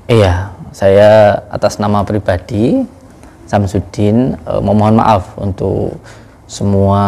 Iya, saya atas nama pribadi Samsudin memohon maaf untuk semua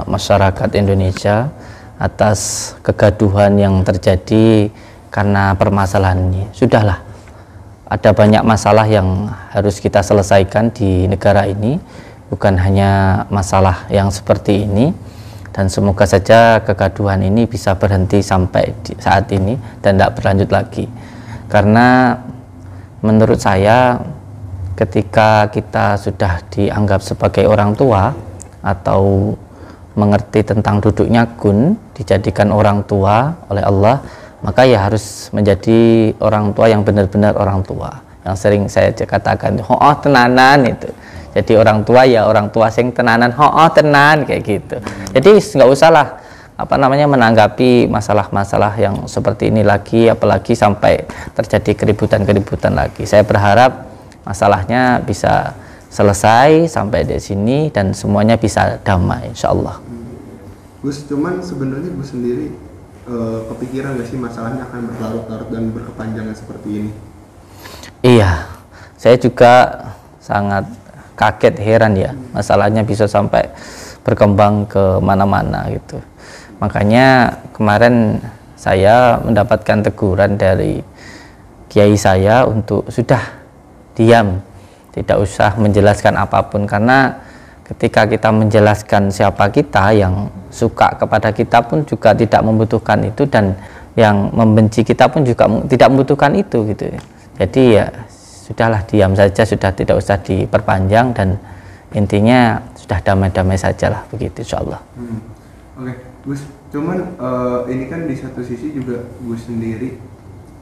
masyarakat Indonesia atas kegaduhan yang terjadi karena permasalahan ini. Sudahlah, ada banyak masalah yang harus kita selesaikan di negara ini, bukan hanya masalah yang seperti ini. Dan semoga saja kegaduhan ini bisa berhenti sampai saat ini dan tidak berlanjut lagi. Karena menurut saya ketika kita sudah dianggap sebagai orang tua atau mengerti tentang duduknya gun, dijadikan orang tua oleh Allah, maka ya harus menjadi orang tua yang benar-benar orang tua. Yang sering saya katakan, oh tenanan itu. Jadi orang tua ya orang tua sing tenanan, oh tenan kayak gitu. Jadi nggak usah lah menanggapi masalah-masalah yang seperti ini lagi, apalagi sampai terjadi keributan-keributan lagi. Saya berharap masalahnya bisa selesai sampai di sini dan semuanya bisa damai, insya Allah. Gus, cuman sebenarnya Gus sendiri kepikiran nggak sih masalahnya akan berlarut-larut dan berkepanjangan seperti ini? Iya, saya juga sangat kaget, heran ya, masalahnya bisa sampai berkembang ke mana-mana gitu. Makanya kemarin saya mendapatkan teguran dari kiai saya untuk sudah diam, tidak usah menjelaskan apapun, karena ketika kita menjelaskan siapa kita, yang suka kepada kita pun juga tidak membutuhkan itu, dan yang membenci kita pun juga tidak membutuhkan itu gitu. Jadi ya sudahlah, diam saja, sudah tidak usah diperpanjang, dan intinya sudah damai-damai sajalah begitu, insyaallah. Oke, Gus, cuman ini kan di satu sisi juga Gus sendiri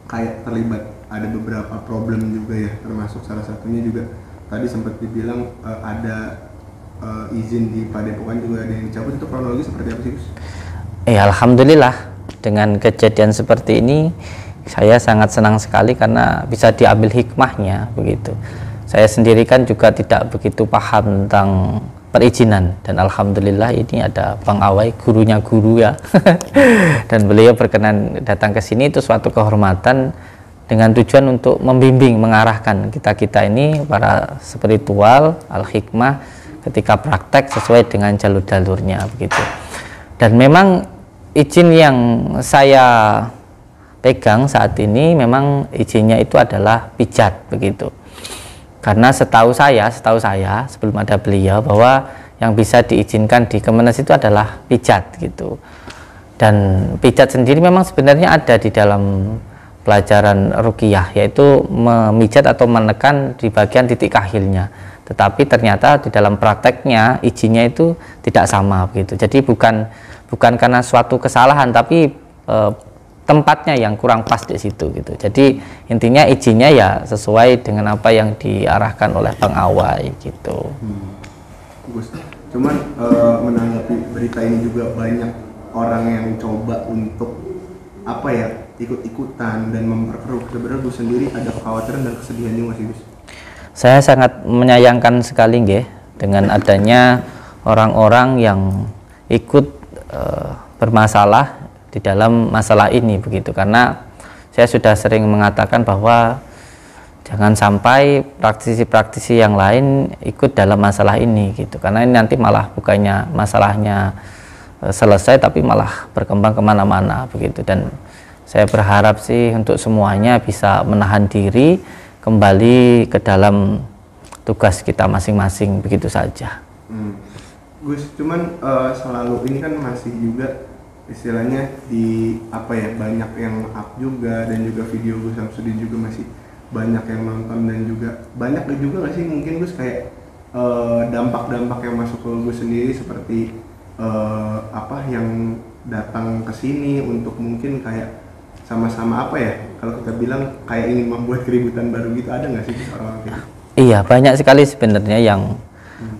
kayak terlibat ada beberapa problem juga ya, termasuk salah satunya juga tadi sempat dibilang ada izin di Padepokan juga ada yang dicabut. Itu kronologi seperti apa sih, Gus? Alhamdulillah dengan kejadian seperti ini saya sangat senang sekali karena bisa diambil hikmahnya begitu. Saya sendiri kan juga tidak begitu paham tentang perizinan, dan alhamdulillah ini ada Bang Awai, gurunya guru ya. Dan beliau berkenan datang ke sini, itu suatu kehormatan dengan tujuan untuk membimbing, mengarahkan kita-kita ini para spiritual al-hikmah ketika praktek sesuai dengan jalur-jalurnya begitu. Dan memang izin yang saya pegang saat ini memang izinnya itu adalah pijat begitu. Karena setahu saya sebelum ada beliau, bahwa yang bisa diizinkan di Kemenes itu adalah pijat gitu. Dan pijat sendiri memang sebenarnya ada di dalam pelajaran ruqyah, yaitu memijat atau menekan di bagian titik kahilnya. Tetapi ternyata di dalam prakteknya izinnya itu tidak sama begitu. Jadi bukan karena suatu kesalahan, tapi tempatnya yang kurang pas di situ gitu. Jadi intinya izinnya ya sesuai dengan apa yang diarahkan oleh Bang Awai gitu. Gus, cuman menanggapi berita ini juga banyak orang yang coba untuk apa ya, ikut-ikutan dan memperkeruh. Sebenarnya Gus sendiri ada kekhawatiran dan kesedihan juga sih, Gus? Saya sangat menyayangkan sekali nggih dengan adanya orang-orang yang ikut bermasalah di dalam masalah ini begitu. Karena saya sudah sering mengatakan bahwa jangan sampai praktisi-praktisi yang lain ikut dalam masalah ini gitu, karena ini nanti malah bukannya masalahnya selesai, tapi malah berkembang kemana-mana begitu. Dan saya berharap sih untuk semuanya bisa menahan diri, kembali ke dalam tugas kita masing-masing begitu saja. Gus, cuman selalu ini kan masih juga istilahnya di apa ya, banyak yang up juga, dan juga video Gus Samsudin juga masih banyak yang nonton, dan juga banyak juga nggak sih mungkin Gus kayak dampak-dampak yang masuk ke Gus sendiri, seperti apa yang datang ke sini untuk mungkin kayak sama-sama apa ya, kalau kita bilang kayak ingin membuat keributan baru gitu, ada nggak sih orang-orang kayak gitu? Iya, banyak sekali sebenarnya yang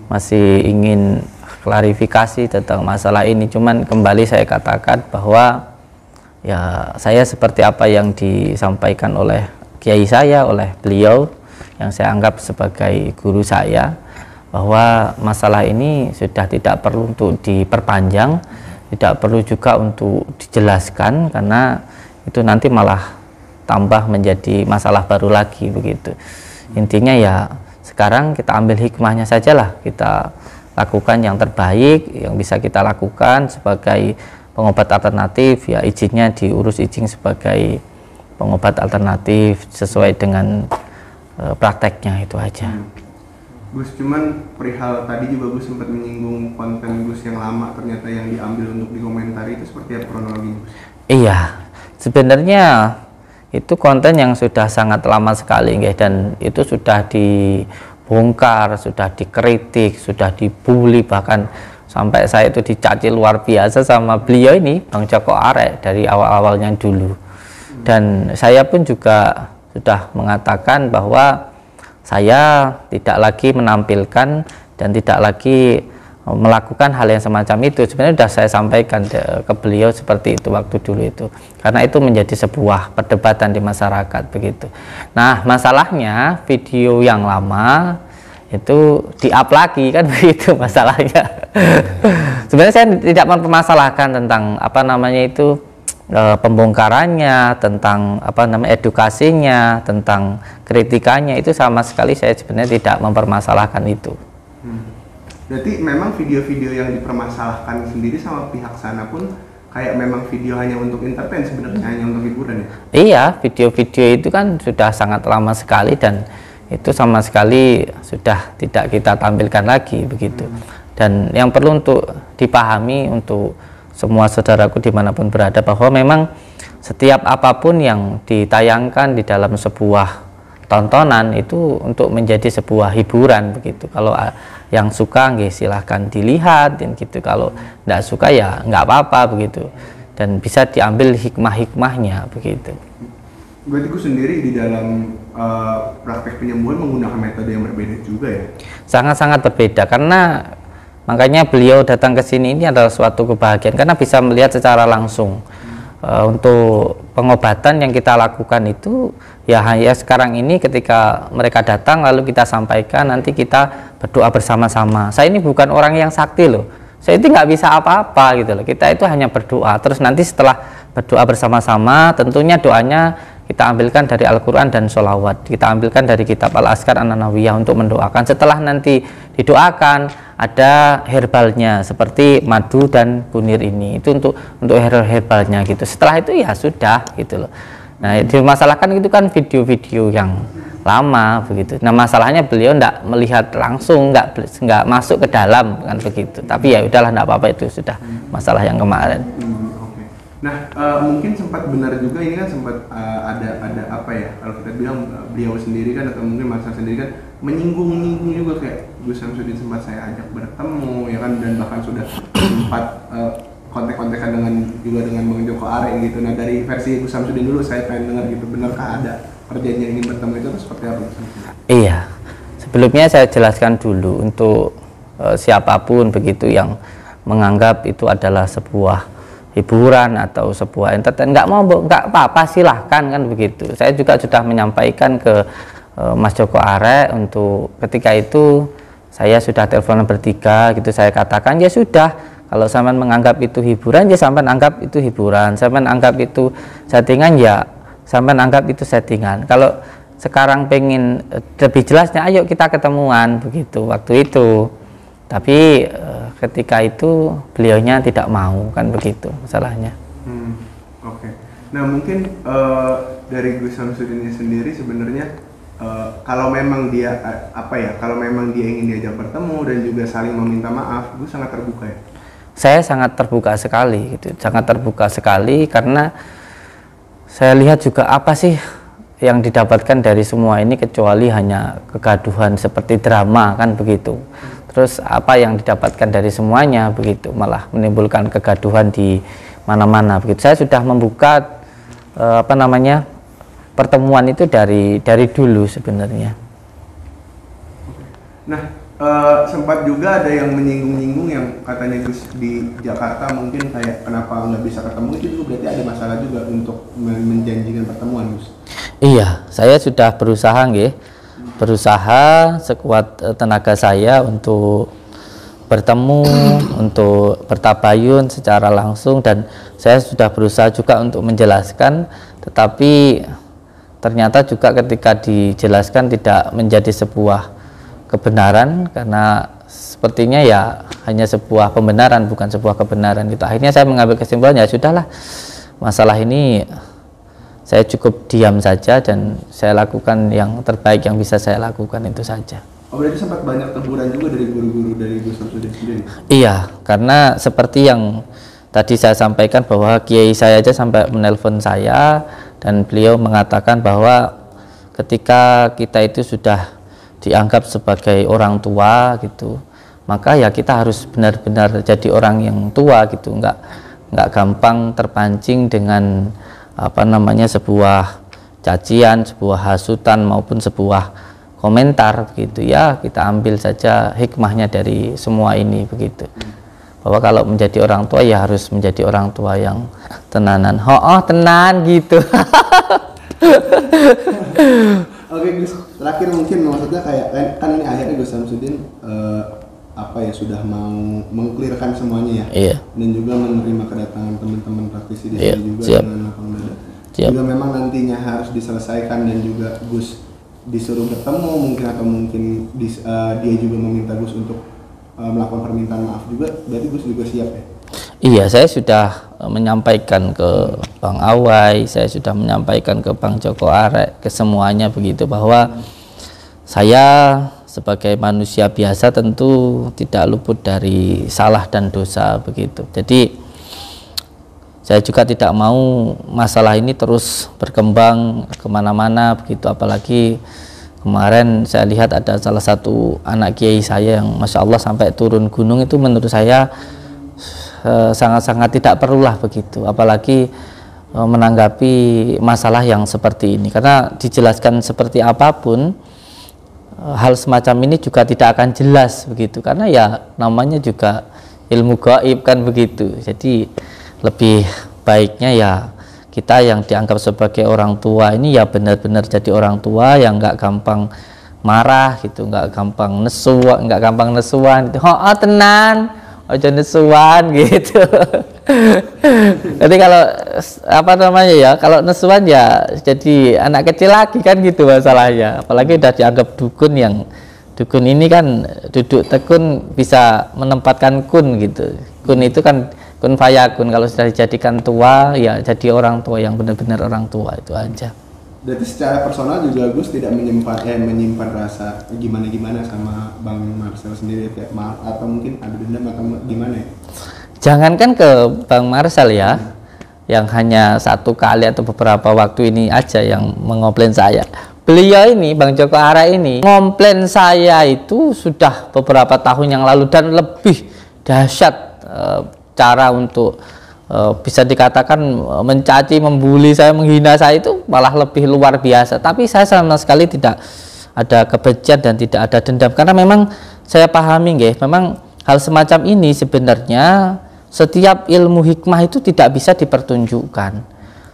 masih ingin klarifikasi tentang masalah ini. Cuman kembali saya katakan bahwa ya saya seperti apa yang disampaikan oleh kiai saya, oleh beliau yang saya anggap sebagai guru saya, bahwa masalah ini sudah tidak perlu untuk diperpanjang, tidak perlu juga untuk dijelaskan, karena itu nanti malah tambah menjadi masalah baru lagi begitu. Intinya ya sekarang kita ambil hikmahnya sajalah, kita lakukan yang terbaik yang bisa kita lakukan sebagai pengobat alternatif, ya izinnya diurus izin sebagai pengobat alternatif sesuai dengan prakteknya, itu aja. Gus, cuman perihal tadi juga Gus sempat menyinggung konten Gus yang lama ternyata yang diambil untuk dikomentari, itu seperti apa kronologi Gus? Iya, sebenarnya itu konten yang sudah sangat lama sekali guys, dan itu sudah dibongkar, sudah dikritik, sudah dibully, bahkan sampai saya itu dicaci luar biasa sama beliau ini, Bang Joko Arek, dari awal-awalnya dulu. Dan saya pun juga sudah mengatakan bahwa saya tidak lagi menampilkan dan tidak lagi melakukan hal yang semacam itu. Sebenarnya sudah saya sampaikan ke beliau seperti itu waktu dulu itu, karena itu menjadi sebuah perdebatan di masyarakat begitu. Nah, masalahnya video yang lama itu di-up lagi kan begitu masalahnya. Sebenarnya saya tidak mempermasalahkan tentang apa namanya itu pembongkarannya, tentang apa namanya edukasinya, tentang kritikannya, itu sama sekali saya sebenarnya tidak mempermasalahkan itu. Berarti memang video-video yang dipermasalahkan sendiri sama pihak sana pun kayak memang video hanya untuk entertain sebenarnya, hanya untuk hiburan ya? Iya, video-video itu kan sudah sangat lama sekali dan itu sama sekali sudah tidak kita tampilkan lagi begitu. Dan yang perlu untuk dipahami untuk semua saudaraku dimanapun berada, bahwa memang setiap apapun yang ditayangkan di dalam sebuah tontonan itu untuk menjadi sebuah hiburan begitu. Kalau yang suka nggih silahkan dilihat dan gitu, kalau tidak suka ya nggak apa-apa begitu, dan bisa diambil hikmah-hikmahnya begitu. Berarti gue sendiri di dalam praktek penyembuhan menggunakan metode yang berbeda juga ya? Sangat-sangat berbeda, karena makanya beliau datang ke sini ini adalah suatu kebahagiaan karena bisa melihat secara langsung. Untuk pengobatan yang kita lakukan itu ya sekarang ini ketika mereka datang lalu kita sampaikan, nanti kita berdoa bersama-sama. Saya ini bukan orang yang sakti loh, saya itu nggak bisa apa-apa gitu loh, kita itu hanya berdoa. Terus nanti setelah berdoa bersama-sama, tentunya doanya kita ambilkan dari Al-Quran dan sholawat, kita ambilkan dari kitab Al-Azkar An-Nawawiyah untuk mendoakan. Setelah nanti didoakan, ada herbalnya seperti madu dan kunir ini, itu untuk herbalnya gitu. Setelah itu ya sudah gitu loh. Nah, dimasalahkan itu kan video-video yang lama begitu. Nah, masalahnya beliau tidak melihat langsung, nggak masuk ke dalam kan begitu. Tapi ya udahlah, tidak apa-apa, itu sudah masalah yang kemarin. Nah, mungkin sempat benar juga ini kan sempat ada apa ya, kalau kita bilang beliau sendiri kan, atau mungkin Mas sendiri kan menyinggung juga, kayak Gus Samsudin sempat saya ajak bertemu ya kan, dan bahkan sudah sempat kontek-kontekan dengan Bang Joko Arek gitu. Nah, dari versi Gus Samsudin dulu saya pengen dengar gitu, benarkah ada perjanjian ingin bertemu itu atau seperti apa? Iya, sebelumnya saya jelaskan dulu untuk siapapun begitu yang menganggap itu adalah sebuah hiburan atau sebuah entertain, nggak apa-apa, silahkan kan begitu. Saya juga sudah menyampaikan ke Mas Joko Arek untuk ketika itu saya sudah teleponan bertiga gitu, saya katakan ya sudah, kalau sampean menganggap itu hiburan ya sampean anggap itu hiburan, sampean anggap itu settingan ya sampean anggap itu settingan. Kalau sekarang pengen lebih jelasnya, ayo kita ketemuan begitu waktu itu. Tapi ketika itu beliaunya tidak mau kan begitu masalahnya. Oke. Nah, mungkin dari Gus Samsudin sendiri sebenarnya kalau memang dia kalau memang dia ingin diajak bertemu dan juga saling meminta maaf, Gus sangat terbuka ya? Saya sangat terbuka sekali gitu, sangat terbuka sekali, karena saya lihat juga apa sih yang didapatkan dari semua ini kecuali hanya kegaduhan seperti drama kan begitu. Terus apa yang didapatkan dari semuanya begitu, malah menimbulkan kegaduhan di mana-mana begitu. Saya sudah membuka pertemuan itu dari dulu sebenarnya. Nah, sempat juga ada yang menyinggung-nyinggung yang katanya Gus di Jakarta mungkin kayak kenapa nggak bisa ketemu, itu juga berarti ada masalah juga untuk menjanjikan pertemuan, Gus. Iya, saya sudah berusaha sekuat tenaga saya untuk bertemu, untuk bertabayun secara langsung, dan saya sudah berusaha juga untuk menjelaskan, tetapi ternyata juga ketika dijelaskan tidak menjadi sebuah kebenaran, karena sepertinya ya hanya sebuah pembenaran bukan sebuah kebenaran gitu. Akhirnya saya mengambil kesimpulan, ya sudahlah, masalah ini saya cukup diam saja dan saya lakukan yang terbaik yang bisa saya lakukan, itu saja. Oh, berarti sempat banyak teguran juga dari guru-guru dari Gus Samsudin sendiri? Iya, karena seperti yang tadi saya sampaikan bahwa kiai saya aja sampai menelpon saya dan beliau mengatakan bahwa ketika kita itu sudah dianggap sebagai orang tua gitu, maka ya kita harus benar-benar jadi orang yang tua gitu, nggak gampang terpancing dengan sebuah cacian, sebuah hasutan maupun sebuah komentar begitu ya. Kita ambil saja hikmahnya dari semua ini begitu, bahwa kalau menjadi orang tua ya harus menjadi orang tua yang tenanan, tenan gitu. Oke Gus, terakhir mungkin maksudnya kayak kan ini akhirnya Gus Samsudin sudah mau mengklirkan semuanya ya, iya. Dan juga menerima kedatangan teman-teman praktisi di Iya, sini juga siap. dengan lapang dada. Siap. Juga memang nantinya harus diselesaikan dan juga Gus disuruh bertemu mungkin dia juga meminta Gus untuk melakukan permintaan maaf juga, berarti Gus juga siap ya? Iya, saya sudah menyampaikan ke Bang Awai, saya sudah menyampaikan ke Bang Joko Arek, ke semuanya begitu, bahwa saya sebagai manusia biasa tentu tidak luput dari salah dan dosa begitu. Jadi saya juga tidak mau masalah ini terus berkembang kemana-mana begitu, apalagi kemarin saya lihat ada salah satu anak kiai saya yang Masya Allah sampai turun gunung, itu menurut saya sangat-sangat tidak perlulah begitu, apalagi menanggapi masalah yang seperti ini, karena dijelaskan seperti apapun hal semacam ini juga tidak akan jelas begitu, karena ya namanya juga ilmu gaib kan begitu. Jadi lebih baiknya ya kita yang dianggap sebagai orang tua ini ya benar-benar jadi orang tua yang nggak gampang marah gitu, nggak gampang nesuan gitu. Tenan ojo nesuan gitu. Jadi kalau kalau nesuan ya jadi anak kecil lagi kan gitu masalahnya, apalagi udah dianggap dukun, yang dukun ini kan duduk tekun bisa menempatkan kun gitu. Kun itu kan kun fayakun, kalau sudah dijadikan tua ya jadi orang tua yang benar-benar orang tua, itu aja. Berarti secara personal juga Gus tidak menyimpan rasa gimana sama Bang Marcel sendiri, kayak maaf atau mungkin ada dendam atau gimana ya? Jangankan ke Bang Marcel ya, yang hanya satu kali atau beberapa waktu ini aja yang mengomplain saya. Beliau ini, Bang Joko Arek ini, ngomplain saya itu sudah beberapa tahun yang lalu, dan lebih dahsyat cara untuk bisa dikatakan mencaci, membuli saya, menghina saya, itu malah lebih luar biasa. Tapi saya sama sekali tidak ada kebencian dan tidak ada dendam, karena memang saya pahami nggih, memang hal semacam ini sebenarnya setiap ilmu hikmah itu tidak bisa dipertunjukkan.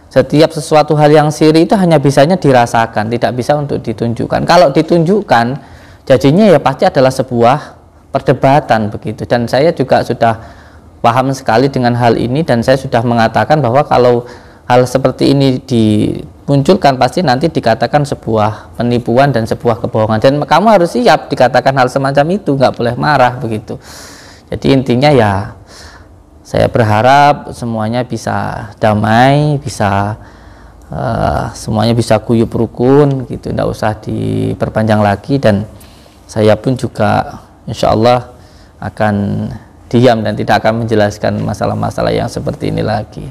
Setiap sesuatu hal yang siri itu hanya bisanya dirasakan, tidak bisa untuk ditunjukkan. Kalau ditunjukkan, jadinya ya pasti adalah sebuah perdebatan begitu. Dan saya juga sudah paham sekali dengan hal ini, dan saya sudah mengatakan bahwa kalau hal seperti ini dimunculkan pasti nanti dikatakan sebuah penipuan dan sebuah kebohongan, dan kamu harus siap dikatakan hal semacam itu, nggak boleh marah begitu. Jadi intinya ya saya berharap semuanya bisa damai, bisa semuanya bisa guyup rukun gitu, nggak usah diperpanjang lagi, dan saya pun juga insya Allah akan diam dan tidak akan menjelaskan masalah-masalah yang seperti ini lagi.